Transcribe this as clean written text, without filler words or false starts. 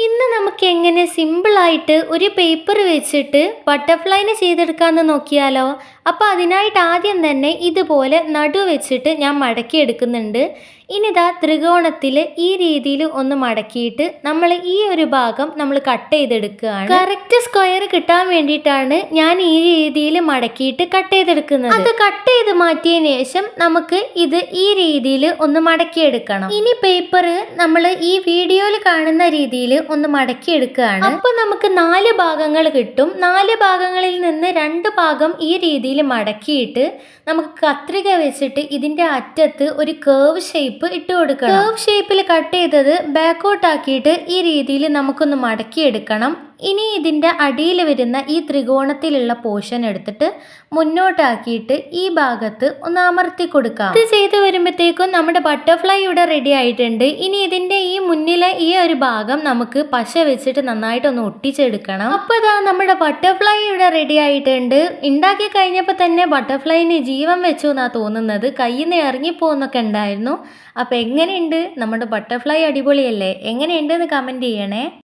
ഇന്ന് നമുക്ക് എങ്ങനെ സിമ്പിളായിട്ട് ഒരു പേപ്പർ വെച്ചിട്ട് ബട്ടർഫ്ലൈനെ ചെയ്തെടുക്കാമെന്ന് നോക്കിയാലോ? അപ്പോൾ അതിനായിട്ട് ആദ്യം തന്നെ ഇതുപോലെ നടു വെച്ചിട്ട് ഞാൻ മടക്കി എടുക്കുന്നുണ്ട്. ഇനി ഇതാ ത്രികോണത്തിൽ ഈ രീതിയിൽ ഒന്ന് മടക്കിയിട്ട് നമ്മൾ ഈ ഒരു ഭാഗം നമ്മൾ കട്ട് ചെയ്തെടുക്കുകയാണ്. കറക്റ്റ് സ്ക്വയർ കിട്ടാൻ വേണ്ടിയിട്ടാണ് ഞാൻ ഈ രീതിയിൽ മടക്കിയിട്ട് കട്ട് ചെയ്തെടുക്കുന്നത്. അത് കട്ട് ചെയ്ത് മാറ്റിയതിന് ശേഷം നമുക്ക് ഇത് ഈ രീതിയിൽ ഒന്ന് മടക്കിയെടുക്കണം. ഇനി പേപ്പർ നമ്മൾ ഈ വീഡിയോയിൽ കാണുന്ന രീതിയിൽ ഒന്ന് മടക്കിയെടുക്കുകയാണ്. അപ്പോൾ നമുക്ക് 4 ഭാഗങ്ങൾ കിട്ടും. 4 ഭാഗങ്ങളിൽ നിന്ന് 2 ഭാഗം ഈ രീതിയിൽ മടക്കിയിട്ട് നമുക്ക് കത്രിക വെച്ചിട്ട് ഇതിന്റെ അറ്റത്ത് ഒരു കേർവ് ഷേപ്പ് ഇട്ട് കൊടുക്കണം. കേർവ് ഷേപ്പിൽ കട്ട് ചെയ്തത് ബാക്കോട്ട് ആക്കിയിട്ട് ഈ രീതിയിൽ നമുക്കൊന്ന് മടക്കിയെടുക്കണം. ഇനി ഇതിന്റെ അടിയിൽ വരുന്ന ഈ ത്രികോണത്തിലുള്ള പോർഷൻ എടുത്തിട്ട് മുന്നോട്ടാക്കിയിട്ട് ഈ ഭാഗത്ത് ഒന്ന് അമർത്തി കൊടുക്കാം. ഇത് ചെയ്ത് വരുമ്പോഴത്തേക്കും നമ്മുടെ ബട്ടർഫ്ലൈ ഇവിടെ റെഡി ആയിട്ടുണ്ട്. ഇനി ഇതിന്റെ ഈ മുന്നിലെ ഈ ഒരു ഭാഗം നമുക്ക് പശ വെച്ചിട്ട് നന്നായിട്ടൊന്ന് ഒട്ടിച്ചെടുക്കണം. അപ്പോൾ ഇതാ നമ്മുടെ ബട്ടർഫ്ലൈ ഇവിടെ റെഡി ആയിട്ടുണ്ട്. ഉണ്ടാക്കി കഴിഞ്ഞപ്പോൾ തന്നെ ബട്ടർഫ്ലൈന് ജീവൻ വെച്ചു എന്നാ തോന്നുന്നത്. കയ്യിൽ നിന്ന് ഇറങ്ങിപ്പോന്നൊക്കെ ഉണ്ടായിരുന്നു. അപ്പോൾ എങ്ങനെയുണ്ട് നമ്മുടെ ബട്ടർഫ്ലൈ? അടിപൊളിയല്ലേ? എങ്ങനെയുണ്ടെന്ന് കമന്റ് ചെയ്യണേ.